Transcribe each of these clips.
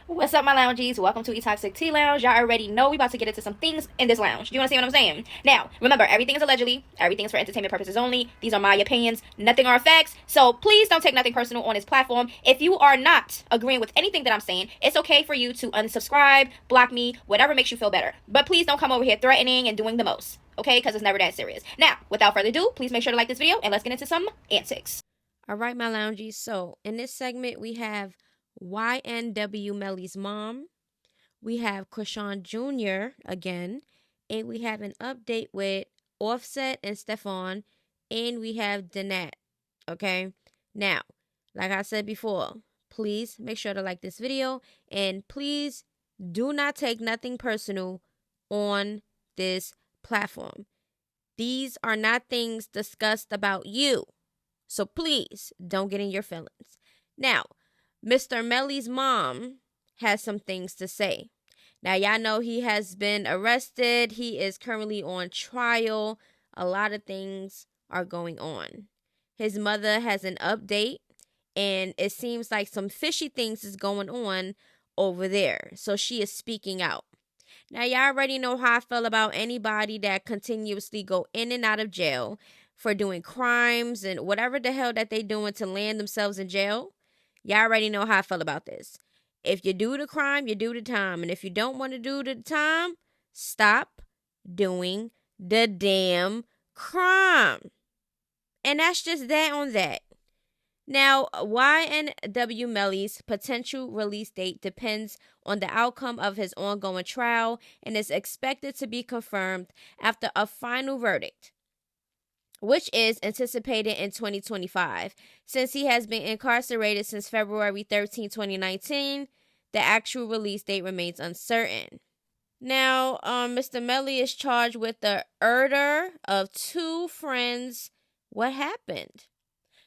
What's up, my loungies? Welcome to E-Toxic Tea Lounge. Y'all already know we about to get into some things in this lounge. Do you want to see what I'm saying? Now, remember, everything is allegedly. Everything is for entertainment purposes only. These are my opinions. Nothing are facts. So please don't take nothing personal on this platform. If you are not agreeing with anything that I'm saying, it's okay for you to unsubscribe, block me, whatever makes you feel better. But please don't come over here threatening and doing the most. Okay? Because it's never that serious. Now, without further ado, please make sure to like this video and let's get into some antics. All right, my loungies. So in this segment, we have YNW Melly's mom. We have Chrisean Jr. again. And we have an update with Offset and Steffon. And we have Danette. Okay? Now, like I said before, please make sure to like this video. And please do not take nothing personal on this platform. These are not things discussed about you. So please don't get in your feelings. Now, Mr. Melly's mom has some things to say. Now, y'all know he has been arrested. He is currently on trial. A lot of things are going on. His mother has an update, and it seems like some fishy things is going on over there. So she is speaking out. Now, y'all already know how I feel about anybody that continuously go in and out of jail for doing crimes and whatever the hell that they doing to land themselves in jail. Y'all already know how I feel about this. If you do the crime, you do the time. And if you don't want to do the time, stop doing the damn crime. And that's just that on that. Now, YNW Melly's potential release date depends on the outcome of his ongoing trial and is expected to be confirmed after a final verdict, which is anticipated in 2025. Since he has been incarcerated since February 13, 2019, the actual release date remains uncertain. Now, Mr. Melly is charged with the murder of two friends. What happened?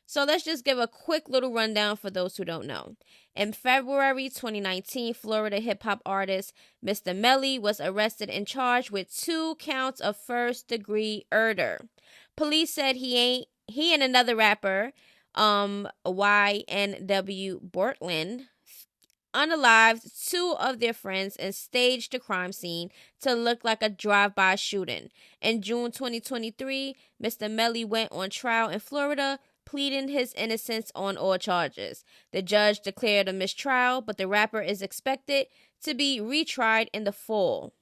So let's just give a quick little rundown for those who don't know. In February 2019, Florida hip-hop artist Mr. Melly was arrested and charged with 2 counts of first-degree murder. Police said he and another rapper, YNW Bortland, unalived 2 of their friends and staged the crime scene to look like a drive-by shooting. In June 2023, Mr. Melly went on trial in Florida, pleading his innocence on all charges. The judge declared a mistrial, but the rapper is expected to be retried in the fall.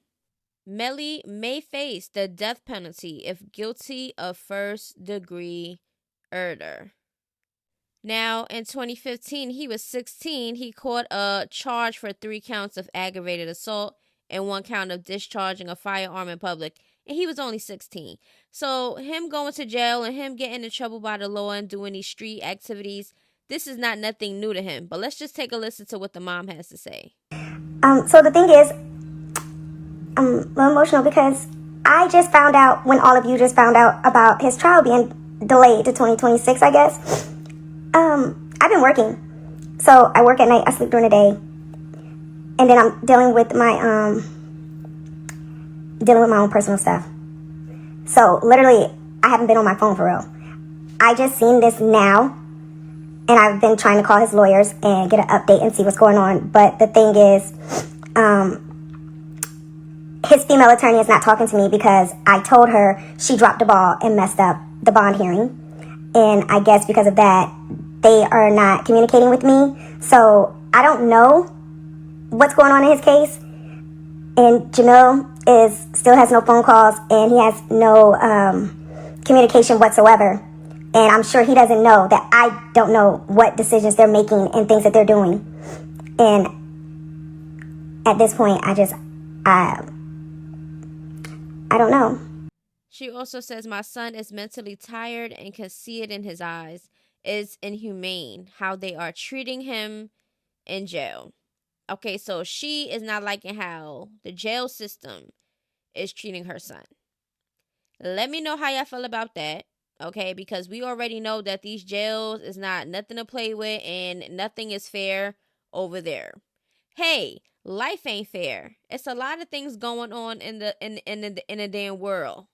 Melly may face the death penalty if guilty of first-degree murder. Now, in 2015, he was 16. He caught a charge for 3 counts of aggravated assault and 1 count of discharging a firearm in public. And he was only 16. So him going to jail and him getting in trouble by the law and doing these street activities, this is not nothing new to him. But let's just take a listen to what the mom has to say. So the thing is, I'm a little emotional because I just found out when all of you just found out about his trial being delayed to 2026, I guess. I've been working. So I work at night, I sleep during the day. And then I'm dealing with my own personal stuff. So literally, I haven't been on my phone for real. I just seen this now, and I've been trying to call his lawyers and get an update and see what's going on. But the thing is, his female attorney is not talking to me because I told her she dropped the ball and messed up the bond hearing. And I guess because of that, they are not communicating with me. So I don't know what's going on in his case. And Jamil still has no phone calls, and he has no communication whatsoever. And I'm sure he doesn't know that I don't know what decisions they're making and things that they're doing. And at this point, I don't know. She also says, my son is mentally tired and can see it in his eyes. It's inhumane how they are treating him in jail. Okay, so she is not liking how the jail system is treating her son. Let me know how y'all feel about that, okay? Because we already know that these jails is not nothing to play with and nothing is fair over there. Hey, life ain't fair. It's a lot of things going on in the damn world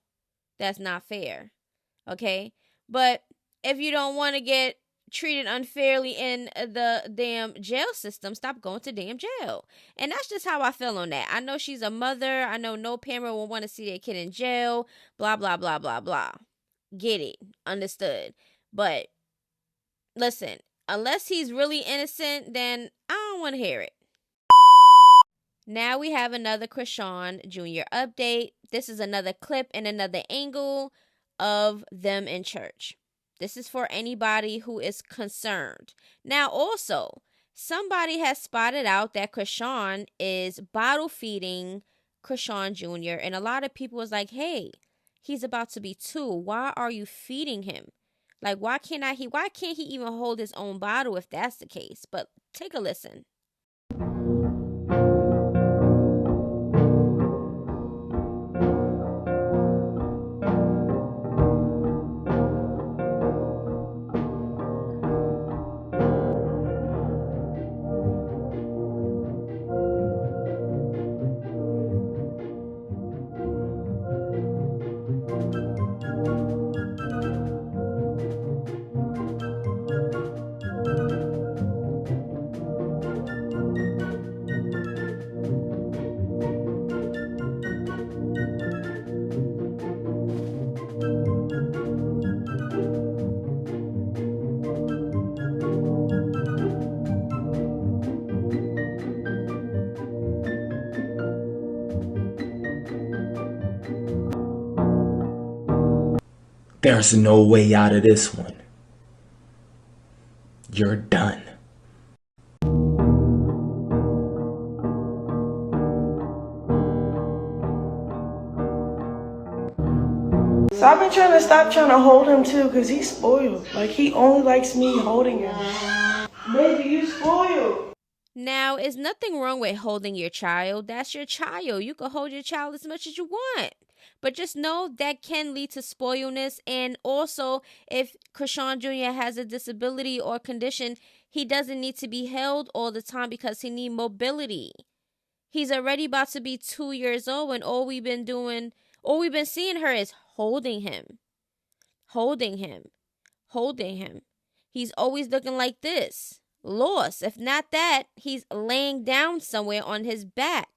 that's not fair, okay? But if you don't want to get treated unfairly in the damn jail system, stop going to damn jail. And that's just how I feel on that. I know she's a mother. I know no parent will want to see their kid in jail. Blah, blah, blah, blah, blah. Get it. Understood. But listen, unless he's really innocent, then I don't want to hear it. Now we have another Chrisean Jr. update. This is another clip and another angle of them in church. This is for anybody who is concerned. Now also, somebody has spotted out that Chrisean is bottle feeding Chrisean Jr. And a lot of people was like, hey, he's about to be 2. Why are you feeding him? Like, why can't he even hold his own bottle if that's the case? But take a listen. There's no way out of this one. You're done. So I've been trying to stop trying to hold him too, because he's spoiled. Like, he only likes me holding him. Baby, you spoiled. Now, is nothing wrong with holding your child. That's your child. You can hold your child as much as you want. But just know that can lead to spoilness. And also, if Chrisean Jr. has a disability or condition, he doesn't need to be held all the time because he needs mobility. He's already about to be 2 years old, and all we've been seeing her is holding him. Holding him. Holding him. He's always looking like this. Lost. If not that, he's laying down somewhere on his back.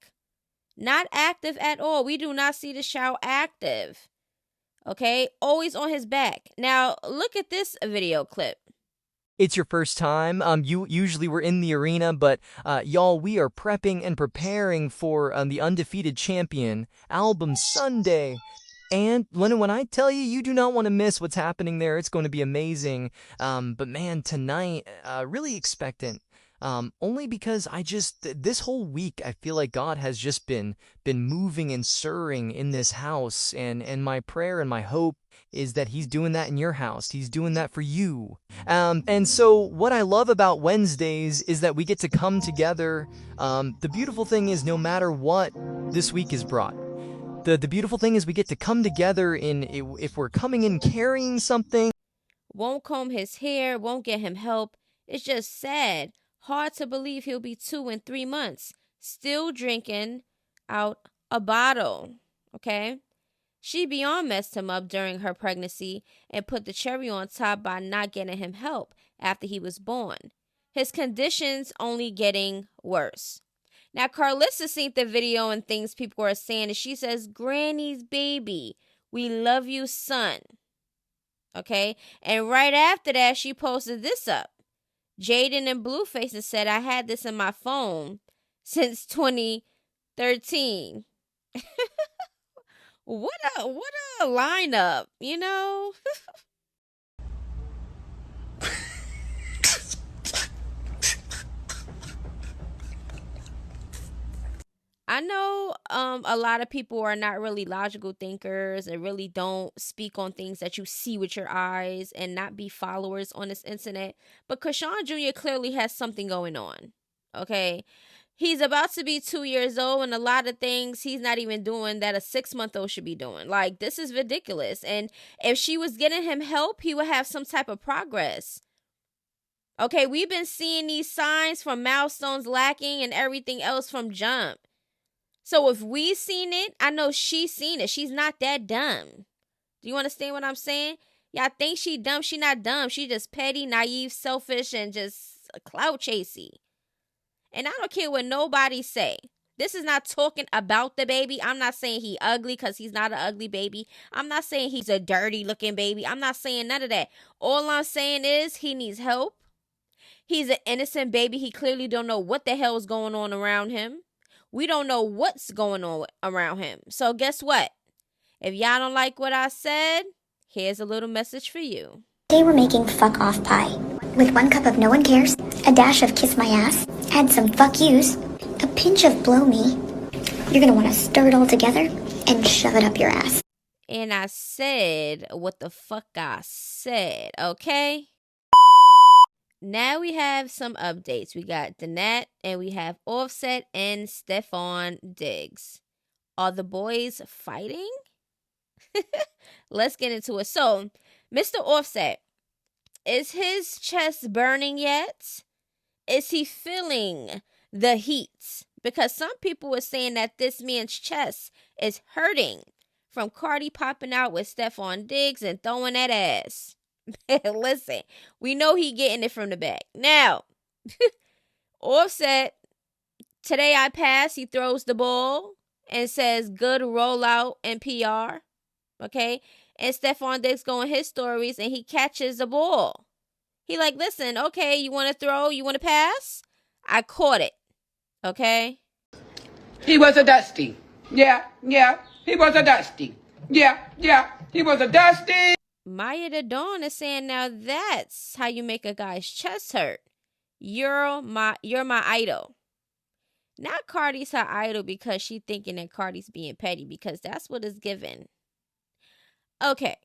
Not active at all. We do not see the child active. Okay? Always on his back. Now, look at this video clip. It's your first time. You usually were in the arena, but y'all, we are prepping and preparing for the Undefeated Champion album Sunday. And when I tell you, you do not want to miss what's happening there. It's going to be amazing. But man, tonight, really expectant. Only because this whole week, I feel like God has just been moving and stirring in this house. And my prayer and my hope is that he's doing that in your house. He's doing that for you. And so what I love about Wednesdays is that we get to come together. The beautiful thing is no matter what this week is brought, the beautiful thing is we get to come together if we're coming in carrying something. Won't comb his hair, won't get him help. It's just sad. Hard to believe he'll be 2 in 3 months. Still drinking out a bottle. Okay? She beyond messed him up during her pregnancy and put the cherry on top by not getting him help after he was born. His condition's only getting worse. Now, Carlissa seen the video and things people are saying, and she says, Granny's baby, we love you, son. Okay? And right after that, she posted this up. Jaden and Blueface said, I had this in my phone since 2013. What a lineup, you know? I know a lot of people are not really logical thinkers and really don't speak on things that you see with your eyes and not be followers on this internet. But Chrisean Jr. clearly has something going on. Okay? He's about to be 2 years old, and a lot of things he's not even doing that a 6-month-old should be doing. Like, this is ridiculous. And if she was getting him help, he would have some type of progress. Okay, we've been seeing these signs from milestones lacking and everything else from jump. So if we seen it, I know she's seen it. She's not that dumb. Do you understand what I'm saying? Y'all think she dumb. She not dumb. She just petty, naive, selfish, and just clout chasey. And I don't care what nobody say. This is not talking about the baby. I'm not saying he ugly because he's not an ugly baby. I'm not saying he's a dirty looking baby. I'm not saying none of that. All I'm saying is he needs help. He's an innocent baby. He clearly don't know what the hell is going on around him. We don't know what's going on around him. So guess what? If y'all don't like what I said, here's a little message for you. Today we're making fuck off pie. With 1 cup of no one cares, a dash of kiss my ass, add some fuck yous, a pinch of blow me. You're gonna want to stir it all together and shove it up your ass. And I said what the fuck I said, okay? Now we have some updates. We got Danette and we have Offset and Steffon Diggs. Are the boys fighting? Let's get into it. So, Mr. Offset, is his chest burning yet? Is he feeling the heat? Because some people were saying that this man's chest is hurting from Cardi popping out with Steffon Diggs and throwing that ass. Listen, we know he getting it from the back. Now, Offset, today I pass, he throws the ball and says good rollout and PR. Okay? And Steffon Diggs going his stories and he catches the ball. He like, listen, okay, you want to throw? You want to pass? I caught it. Okay? He was a dusty. Yeah. He was a dusty. Yeah. He was a dusty. Maya the Dawn is saying now that's how you make a guy's chest hurt. You're my idol. Not Cardi's her idol because she thinking that Cardi's being petty, because that's what is given. Okay.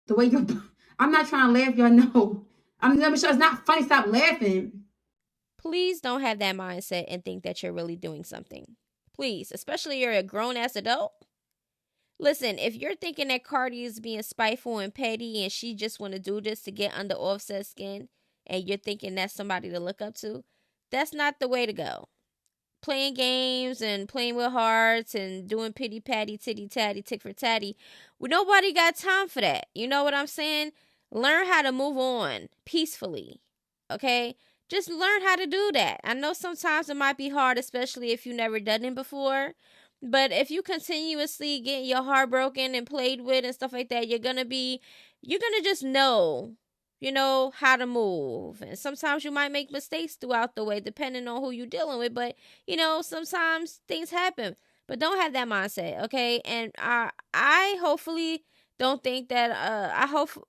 The way I'm not trying to laugh, y'all know. I'm sure it's not funny. Stop laughing. Please don't have that mindset and think that you're really doing something. Please, especially you're a grown-ass adult. Listen, if you're thinking that Cardi is being spiteful and petty and she just want to do this to get under Offset's skin, and you're thinking that's somebody to look up to, that's not the way to go. Playing games and playing with hearts and doing pity patty, titty tatty, tick for tatty, nobody got time for that. You know what I'm saying? Learn how to move on peacefully, okay? Just learn how to do that. I know sometimes it might be hard, especially if you've never done it before. But if you continuously get your heart broken and played with and stuff like that, you're gonna just know, how to move. And sometimes you might make mistakes throughout the way, depending on who you're dealing with. But, sometimes things happen. But don't have that mindset, okay? And I hopefully don't think that,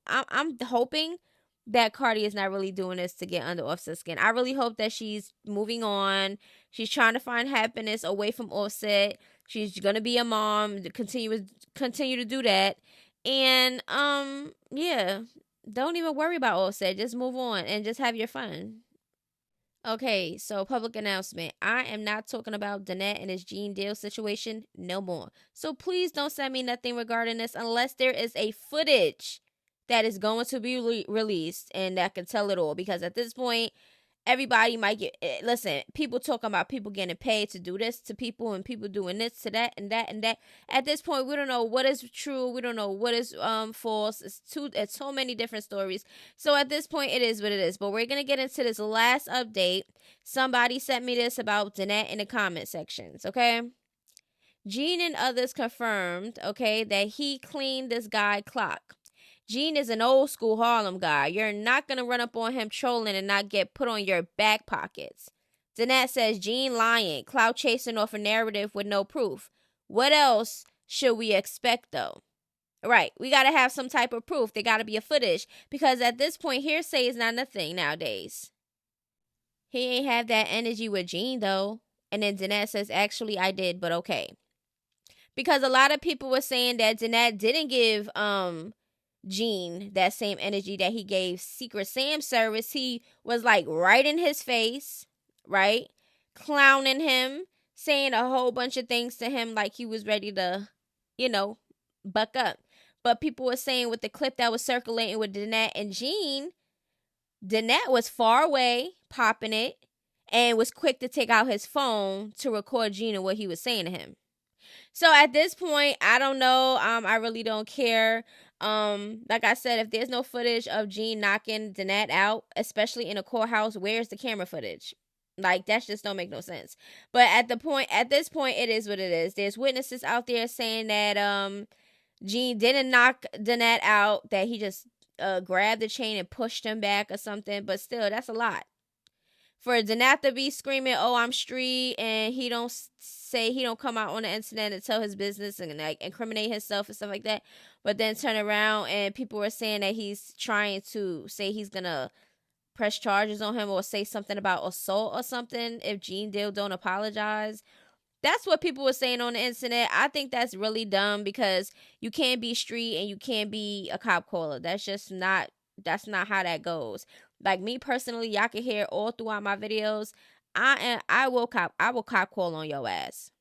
I'm hoping that Cardi is not really doing this to get under Offset's skin. I really hope that she's moving on. She's trying to find happiness away from Offset. She's gonna be a mom, continue to do that. And yeah, don't even worry about Offset. Just move on and just have your fun. Okay, so public announcement. I am not talking about Danette and his Gene Deal situation no more. So please don't send me nothing regarding this unless there is a footage that is going to be released and that can tell it all. Because at this point, everybody might get, listen, people talking about people getting paid to do this to people and people doing this to that and that and that. At this point, we don't know what is true. We don't know what is false. It's so many different stories. So at this point, it is what it is. But we're going to get into this last update. Somebody sent me this about Danette in the comment sections, okay? Gene and others confirmed, okay, that he cleaned this guy clock. Gene is an old school Harlem guy. You're not going to run up on him trolling and not get put on your back pockets. Danette says Gene lying, clout chasing off a narrative with no proof. What else should we expect though? Right, we got to have some type of proof. There got to be a footage because at this point, hearsay is not a thing nowadays. He ain't have that energy with Gene though. And then Danette says, actually I did, but okay. Because a lot of people were saying that Danette didn't give Gene that same energy that he gave Secret Sam Service. He was like right in his face, right? Clowning him, saying a whole bunch of things to him like he was ready to, buck up. But people were saying with the clip that was circulating with Danette and Gene, Danette was far away, popping it, and was quick to take out his phone to record Gene and what he was saying to him. So at this point, I don't know. I really don't care. Like I said, if there's no footage of Gene knocking Danette out, especially in a courthouse, where's the camera footage? Like, that just don't make no sense. But at this point, it is what it is. There's witnesses out there saying that Gene didn't knock Danette out, that he just grabbed the chain and pushed him back or something. But still, that's a lot. For Danette to be screaming, "Oh, I'm street," and he don't come out on the internet and tell his business and like incriminate himself and stuff like that, but then turn around and people were saying that he's trying to say he's gonna press charges on him or say something about assault or something if Gene Deal don't apologize. That's what people were saying on the internet. I think that's really dumb because you can't be street and you can't be a cop caller. That's not how that goes. Like me personally, y'all can hear all throughout my videos. I will cop call on your ass.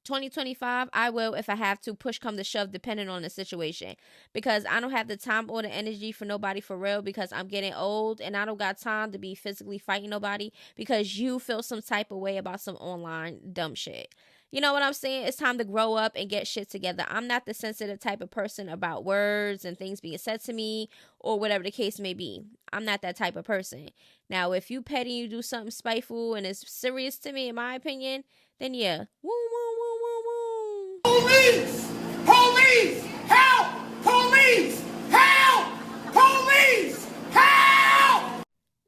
2025, I will, if I have to, push come to shove, depending on the situation, because I don't have the time or the energy for nobody for real, because I'm getting old and I don't got time to be physically fighting nobody because you feel some type of way about some online dumb shit. You know what I'm saying? It's time to grow up and get shit together. I'm not the sensitive type of person about words and things being said to me or whatever the case may be. I'm not that type of person. Now, if you petty, you do something spiteful and it's serious to me, in my opinion, then yeah. Woo, woo, woo, woo, woo. Police! Police! Help! Police! Help! Police! Help!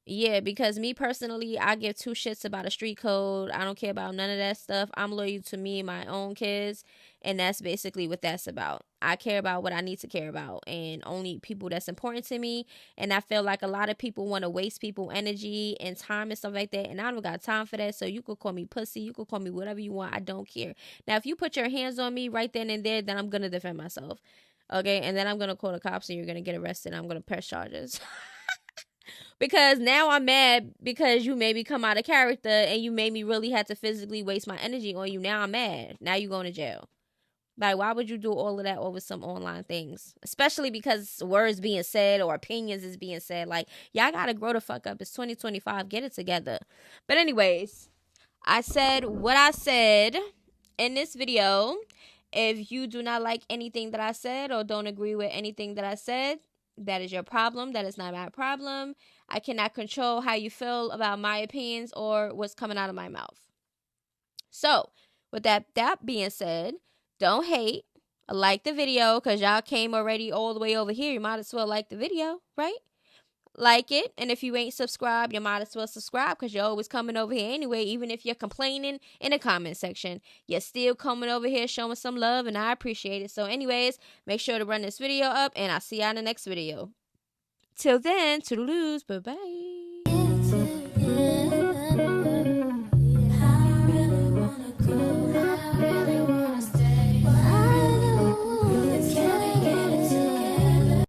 Yeah, because me personally, I give two shits about a street code. I don't care about none of that stuff. I'm loyal to me and my own kids, and that's basically what that's about. I care about what I need to care about and only people that's important to me, and I feel like a lot of people want to waste people energy and time and stuff like that, and I don't got time for that. So you could call me pussy, you could call me whatever you want. I don't care. Now, if you put your hands on me right then and there, then I'm going to defend myself. Okay, and then I'm going to call the cops and you're going to get arrested and I'm going to press charges. Because now I'm mad because you made me come out of character and you made me really have to physically waste my energy on you. Now I'm mad. Now you going to jail. Like, why would you do all of that over some online things? Especially because words being said or opinions is being said. Like, y'all got to grow the fuck up. It's 2025. Get it together. But anyways, I said what I said in this video. If you do not like anything that I said or don't agree with anything that I said, that is your problem. That is not my problem. I cannot control how you feel about my opinions or what's coming out of my mouth. So, with that being said, don't hate. Like the video, because y'all came already all the way over here. You might as well like the video, right? Like it. And if you ain't subscribed, you might as well subscribe, because you're always coming over here anyway. Even if you're complaining in the comment section, you're still coming over here showing some love, and I appreciate it. So anyways, make sure to run this video up, and I'll see y'all in the next video. Till then, toodaloos, bye-bye.